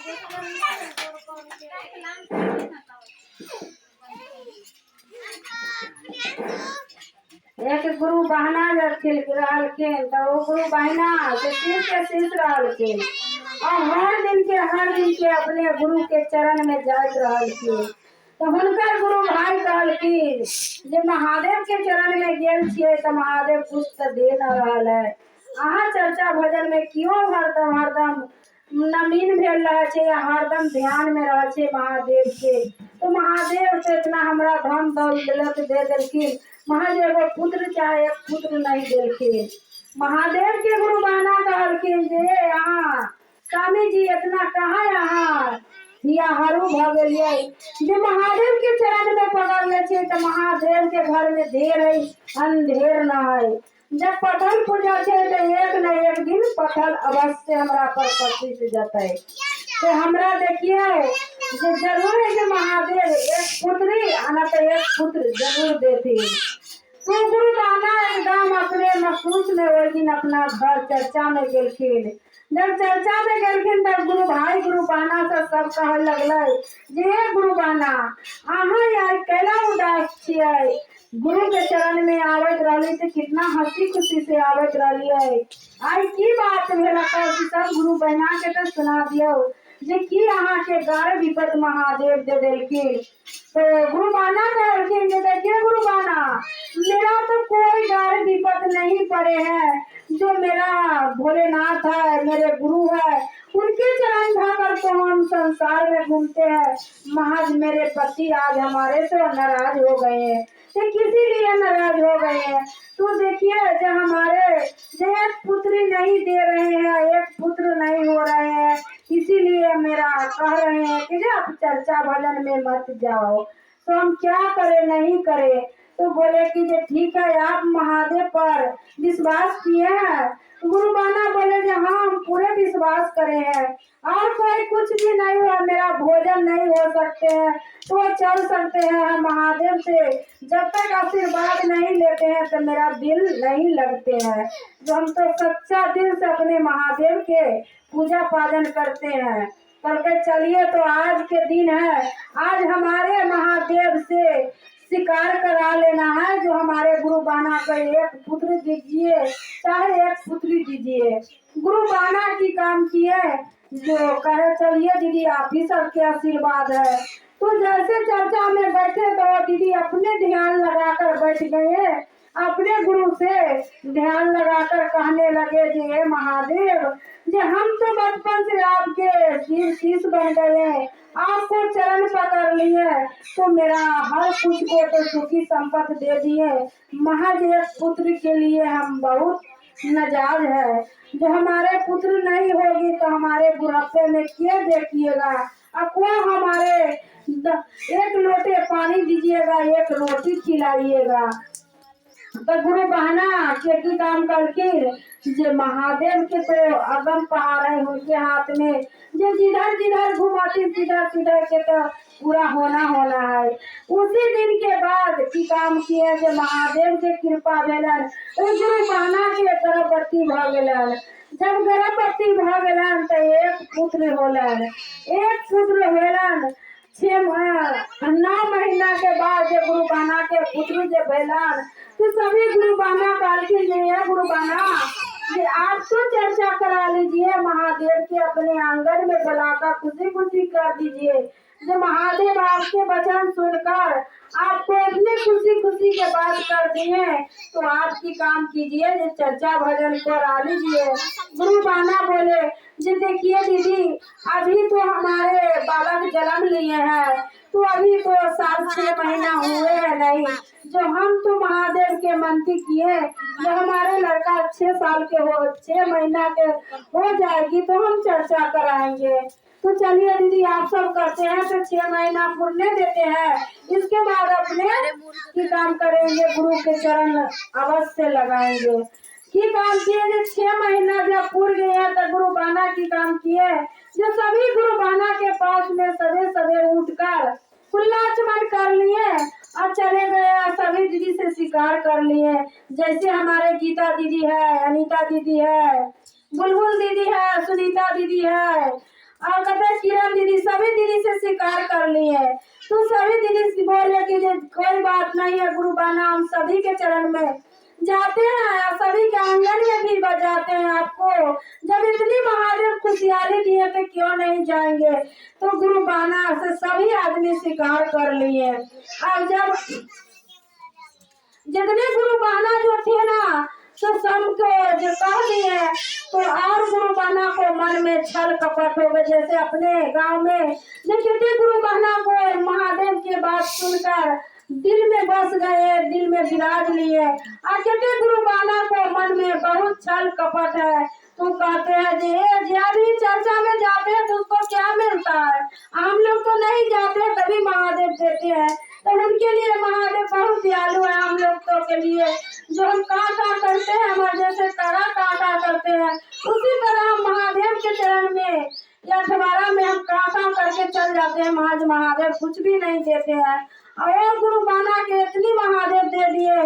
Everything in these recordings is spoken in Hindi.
एक गुरु बहना रहलखिन तो वो गुरु बहना से शीश रहलखिन और हर दिन के अपने गुरु के चरण में जाइत रहलखिन। तो हुनकर गुरु भाई कहलखिन जे महादेव के चरण में गेल छियै तो महादेव कुछ तो दे न रहल है। अहाँ चर्चा भजन में क्यों हरदम नमीन भेल रहे छे या हरदम ध्यान में रहे छे महादेव के। तो महादेव से इतना हमरा धन दौलत दे देलखिन, महादेव को पुत्र चाहे एक पुत्र नहीं देलखिन। महादेव के गुरु बहना कहलखिन जे यहाँ स्वामी जी इतना कहा यहाँ या हरू भ गेलिए जे महादेव के चरण में पकड़ ले छे तो महादेव के घर में देर है अंधेर न है। जब पठल पूजा छे तो एक न एक दिन पठल अवश्य हमरा पर प्रतीत जतै। तो हमरा देखिए जे जरूर है कि महादेव एक पुत्री आना तो एक पुत्र जरूर देती। तो गुरु बहना एकदम अपने महसूस में वो दिन अपना घर चर्चा में गेलखिन। जब चर्चा में गेलखिन तब गुरु भाई गुरु बहना से सब कहे लगल जे गुरु बहना अहाँ आज कैला उदास छियै। गुरु के चरण में आवत रही तो कितना हंसी खुशी से आवत रही है। आज की बात भेल सब गुरु बहना के तो सुना दियो जे की अहाँ के गाय विपत महादेव दे देलखिन। तो गुरु बहना कहलखिन जे देखिए गुरु बहना मेरा तो कोई गाय विपत नहीं पड़े हैं। जो मेरा भोलेनाथ है मेरे गुरु है उनके चरण ढाकर तो हम संसार में घूमते हैं। महज मेरे पति आज हमारे से नाराज हो गए हैं। तो किसी लिए नाराज हो गए हैं। तो देखिए जो हमारे जो एक पुत्री नहीं दे रहे हैं एक पुत्र नहीं हो रहे हैं इसीलिए मेरा कह रहे हैं कि जो आप चर्चा भजन में मत जाओ। तो हम क्या करें नहीं करें। तो बोले कि जो ठीक है आप महादेव पर विश्वास किए हैं। गुरु बहना बोले कि हाँ हम पूरे विश्वास करे हैं और कोई कुछ भी नहीं हुआ मेरा भोजन नहीं हो सकते हैं तो चल सकते हैं हम महादेव से जब तक आशीर्वाद नहीं लेते हैं तो मेरा दिल नहीं लगते हैं। जो हम तो सच्चा दिल से अपने महादेव के पूजा पालन करते हैं करके चलिए। तो आज के दिन है आज हमारे महादेव से शिकार करा लेना है। जो हमारे गुरु बहना को एक पुत्र दीजिए चाहे एक पुत्री दीजिए। गुरु बहना की काम किए जो कहे चलिए दीदी आप ही सबके आशीर्वाद है। तो जैसे चर्चा में बैठे तो दीदी अपने ध्यान लगाकर बैठ गए अपने गुरु से ध्यान लगाकर कहने लगे जी महादेव जी हम तो बचपन से आपके शीश बन गए आपको चरण पकड़ लिए तो मेरा हर कुछ को तो सुखी संपत्ति दे दिए। महज एक पुत्र के लिए हम बहुत नाजाज है। जो हमारे पुत्र नहीं होगी तो हमारे बुढ़ापे में क्या देखिएगा। अक्वा हमारे एक लोटे पानी दीजिएगा एक रोटी खिलाइएगा। तो गुरु बहना खेती काम करके जो महादेव के तो अगम पहाड़ है उनके हाथ में जो जिधर जिधर घुमाती सीधा सीधा के तो पूरा होना है। उसी दिन के बाद की काम किए जो महादेव के कृपा भेलन गुरु बहना के गर्भवती भ गेलन। जब गर्भवती भ गेलन तो एक पुत्र होलन एक पुत्र भेलन 9 महीना के बाद जो गुरु बहना के पुत्र जो भेलन तो सभी गुरु बहना कहलखिन गुरु बहना ये आप तो चर्चा करा लीजिए महादेव के अपने आंगन में बुलाकर खुशी खुशी कर दीजिए। जो महादेव आपके वचन सुनकर आपको इतनी खुशी खुशी के बात कर दिए तो आपकी काम कीजिए जो चर्चा भजन करा लीजिए। गुरु बहना बोले जी देखिए दीदी अभी तो हमारे बालक जन्म लिए हैं तो अभी तो 7-6 महीना हुए हैं नहीं। जो हम तो महादेव के मनती किए जो हमारे लड़का 6 साल के हो 6 महीना के हो जाएगी तो हम चर्चा कराएंगे। तो चलिए दीदी आप सब करते हैं तो 6 महीना पुरने देते हैं इसके बाद अपने की काम करेंगे गुरु के चरण अवश्य लगाएंगे। की काम किए जो 6 महीना जब पूर गए हैं तो गुरु बहना की काम किए जो सभी गुरु बहना के पास में सवेरे उठकर कुल्लाचमन कर लिए और चले गए सभी दीदी से शिकार कर लिए। जैसे हमारे गीता दीदी है अनीता दीदी है बुलबुल दीदी है सुनीता दीदी है और कहते हैं किरण दीदी सभी दीदी से स्वीकार कर ली है। तो सभी दीदी से बोले कि कोई बात नहीं है गुरु बहना, हम सभी के चरण में जाते हैं, सभी के आंगन में भी बजाते हैं आपको। जब इतनी महादेव खुशहाली दिए तो क्यों नहीं जाएंगे। तो गुरु बहना से सभी आदमी स्वीकार कर लिए। और जब जितने गुरु बहना जो थे ना तो सबको जो कह दिए, तो और गुरु बहना को मन में छल कपट हो गए। जैसे अपने गांव में जो कितने गुरु बहना को महादेव की बात सुनकर दिल में बस गए, दिल में विराज लिए। और कितने गुरु बहना को मन में बहुत छल कपट है। तो कहते हैं जी अभी चर्चा में जाते हैं तो उसको क्या मिलता है, हम लोग तो नहीं जाते तभी महादेव देते हैं। तो उनके लिए महादेव बहुत दयालु है। हम लोग तो के लिए जो हम कांटा करते हैं, हमारे जैसे कड़ा कांटा करते हैं, उसी तरह हम महादेव के चरण में या अखबारा में हम कांटा करके चल जाते हैं। महादेव कुछ भी नहीं देते हैं। और गुरु बहना के इतनी महादेव दे दिए,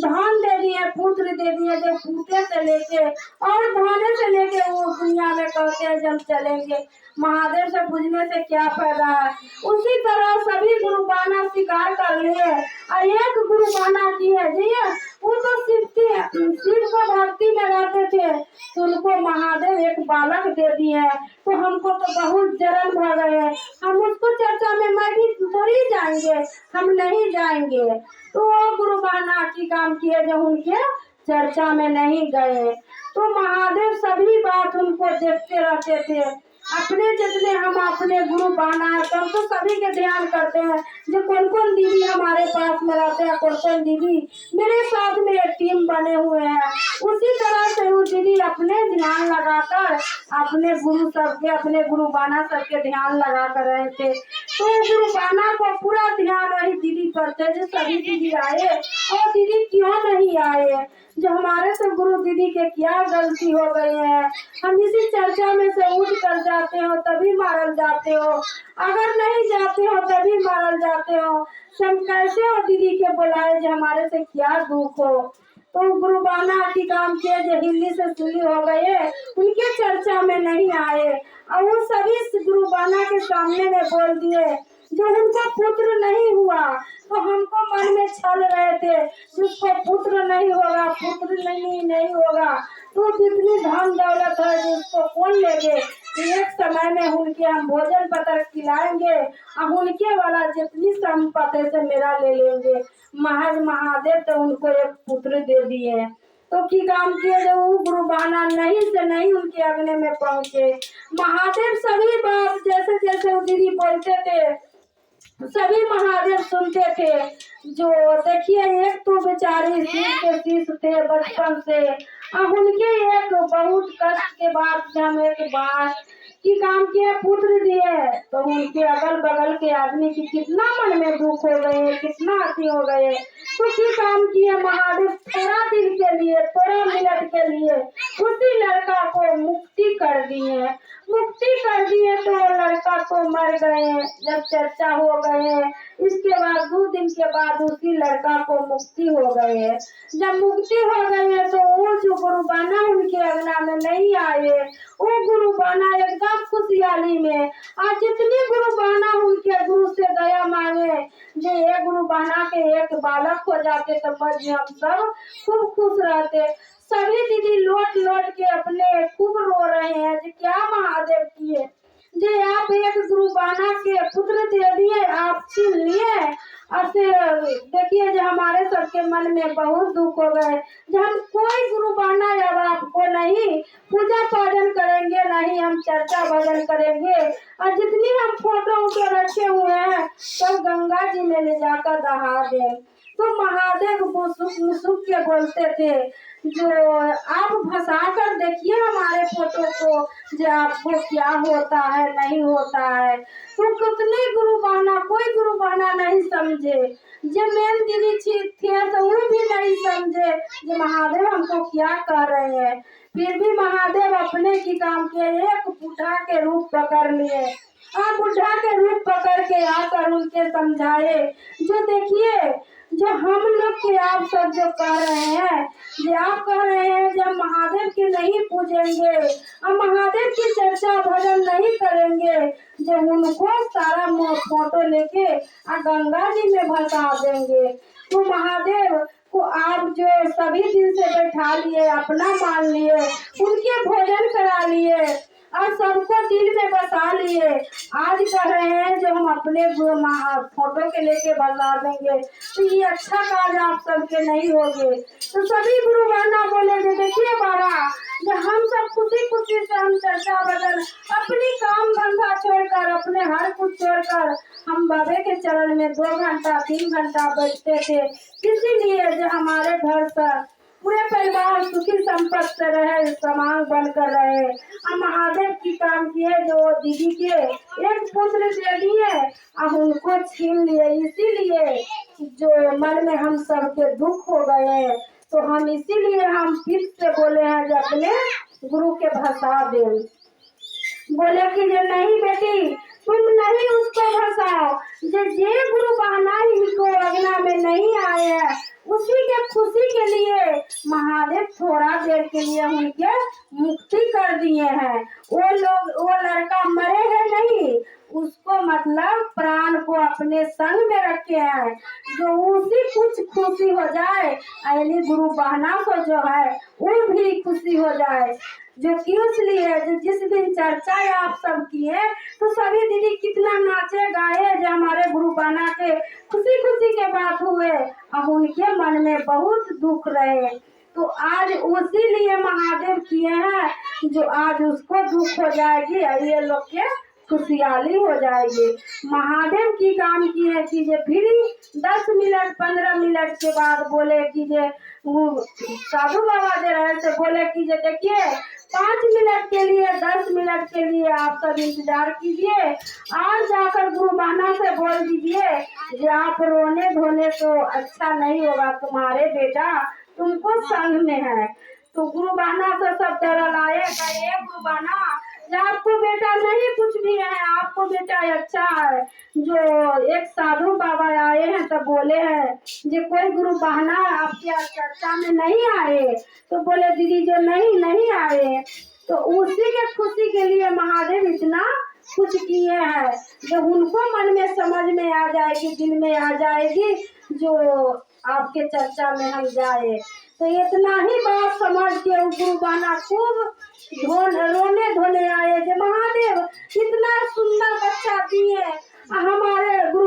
धन दे दिए, पुत्र दे दिए, जो फूटे से लेके और धाने से लेके वो दुनिया में कहते हैं जब चलेंगे। महादेव से पूजने से क्या फायदा है। उसी तरह सभी गुरु बहना स्वीकार कर लिए। और एक गुरु बहना की है जी, वो तो शिव को भक्ति में रहते थे, तो उनको महादेव एक बालक दे दिए। तो हमको तो बहुत जलन भर गए, हम उसको चर्चा में मैं भी थोड़ी जाएंगे, हम नहीं जाएंगे। तो वो गुरु बहना की काम किए जो उनके चर्चा में नहीं गए। तो महादेव सभी बात उनको देखते रहते थे। अपने जितने हम अपने गुरु बहना है तो हम तो सभी के ध्यान करते हैं, जो कौन कौन दीदी हमारे पास में रहते हैं, कौन कौन दीदी मेरे साथ में एक टीम बने हुए हैं। उसी तरह से वो दीदी अपने ध्यान लगाकर अपने गुरु सबके, अपने गुरु बहना सबके ध्यान लगा कर रहे थे। तो गुरु बहना को पूरा ध्यान वही दीदी करते जो सभी दीदी आए और दीदी क्यों नहीं आए, जो हमारे से गुरु दीदी के क्या गलती हो गई है। हम इसी चर्चा में से उठ कर जाते हो तभी मारल जाते हो, अगर नहीं जाते हो तभी मारल जाते हो। हम कैसे हो दीदी के बुलाए जो हमारे से क्या दुख हो। तो गुरु बहना की काम किए जो हिंदी से सुनी हो गए, उनके चर्चा में नहीं आए। और वो सभी गुरु बहना के सामने में बोल दिए जो उनका पुत्र नहीं हुआ। तो हमको मन में छल रहे थे जिसको पुत्र नहीं होगा, पुत्र नहीं होगा तो जितनी धन दौलत है जिसको कौन लेंगे। एक समय में उनके हम भोजन पतर खिलाएंगे और उनके वाला जितनी संपत्ति से मेरा ले लेंगे। महादेव तो उनको एक पुत्र दे दिए। तो की काम किए जो वो गुरु बहना नहीं से नहीं उनके अगने में पहुंचे। महादेव सभी बात जैसे जैसे वो दीदी बोलते थे सभी महादेव सुनते थे। जो देखिए एक तो बेचारी शिव के शिष्य थे बचपन से, अब उनके एक बहुत कष्ट के बाद हम एक बार की काम किया पुत्र दिए, तो उनके अगल बगल के आदमी की कितना मन में दुख हो गए, कितना अति हो गए। तो की काम किए महादेव थोड़ा दिन के लिए, थोड़ा मिनट के लिए उसी लड़का को मुक्ति कर दिए। तो लड़का तो मर गए। जब चर्चा हो गए इसके बाद 2 दिन के बाद उसी लड़का को मुक्ति हो गए। जब मुक्ति हो गई तो वो जो गुरु बहना उनके अंगना में नहीं आए, वो गुरु बहना एकदम खुशहाली में। आज जितनी गुरु बहना उनके गुरु से दया मांगे जो एक गुरु बहना के एक बालक हो जाते तो बस हम सब खूब खुश रहते। सभी दीदी लौट लौट के अपने खूब रो रहे हैं जो क्या महादेव किए जी, आप एक गुरु बहना के पुत्र दे दिए, आप छीन लिए। और देखिए जो हमारे सबके मन में बहुत दुख हो गए जब हम कोई गुरु बहना अब आपको नहीं पूजा पाजन करेंगे, नहीं हम चर्चा भजन करेंगे। और जितनी हम फोटो रखे हुए हैं सब गंगा जी में ले जाकर दहा दें। तो महादेव मुसुक के बोलते थे जो आप भसा कर देखिए हमारे फोटो को जो आपको क्या होता है नहीं होता है। तो कितने गुरु बहना, कोई गुरु बहना नहीं समझे। जब मेन दीदी थे तो वो भी नहीं समझे जो महादेव हमको क्या कह रहे हैं। फिर भी महादेव अपने की काम के एक बुढ़ा के रूप पकड़ लिए और बुढ़ा के रूप पकड़ के आकर उनके समझाए जो देखिए जो हम लोग के आप सब जो कह रहे हैं, जो आप कह रहे हैं जब महादेव के नहीं पूजेंगे और महादेव की चर्चा भजन नहीं करेंगे जो उनको सारा फोटो लेके गंगा जी में भसा देंगे। तो महादेव को आप जो सभी दिन से बैठा लिए, अपना मान लिए, उनके भोजन करा लिए और सबको दिल में बसा लिए। आज कह रहे हैं जो हम अपने फोटो के लेके बसा देंगे, तो ये अच्छा काज आप सबके नहीं होगे। तो सभी गुरु बहना बोले कि देखिए बाबा, जो हम सब खुशी खुशी से हम चर्चा बदल अपनी काम धंधा छोड़कर, अपने हर कुछ छोड़कर हम बाबे के चरण में 2 घंटा 3 घंटा बैठते थे, इसीलिए जो हमारे घर पर पूरे परिवार सुखी संपत्ति रहे, समांग बनकर रहे। हम महादेव की काम किए, जो दीदी के एक पुत्र दे दिए और उनको छीन लिए, इसीलिए जो मन में हम सबके दुख हो गए। तो हम इसीलिए हम फिर से बोले हैं जो अपने गुरु के भसा दे। बोले कि जो नहीं बेटी, तुम नहीं उसको भसाओ, जो गुरु बहना इनको अगना में नहीं आए हैं, उसी के खुशी के लिए महादेव थोड़ा देर के लिए उनके मुक्ति कर दिए हैं। वो लड़का मरे हैं नहीं, उसको मतलब प्राण को अपने संग में रखे हैं, जो उसी कुछ खुशी हो जाए, अली गुरु बहना को जो है वो भी खुशी हो जाए। जो कि इसलिए जो जिस दिन चर्चा आप सब किए, तो सभी दीदी कितना नाचे गाए, जो हमारे गुरु बहना के खुशी खुशी के बात हुए और उनके मन में बहुत दुख रहे। तो आज उसी लिए महादेव किए हैं, जो आज उसको दुख हो जाएगी और ये लोग के खुशहाली हो जाएगी। महादेव की काम की है कि फिर 10 मिनट 15 मिनट के बाद बोले कि साधु बाबा दे रहे थे, बोले कि देखिए 5 मिनट के लिए 10 मिनट के लिए आप सब इंतजार कीजिए, आज जाकर गुरु बहना से बोल दीजिए कि आप रोने धोने तो अच्छा नहीं होगा, तुम्हारे बेटा तुमको संग में है। तो गुरु बहना से सब डर लाए, कहे गुरु बहना आपको बेटा नहीं कुछ भी है, आपको बेटा अच्छा है। जो एक साधु बाबा आए हैं तो बोले हैं जो कोई गुरु बहना आपके चर्चा में नहीं आए, तो बोले दीदी जो नहीं आए, तो उसी के खुशी के लिए महादेव इतना कुछ किए हैं, जो उनको मन में समझ में आ जाएगी, दिल में आ जाएगी, जो आपके चर्चा में हम जाए। तो इतना ही बात समझ के गुरु बहना खूब रोने धोने आए, जो महादेव इतना सुंदर बच्चा दिए, हमारे गुरु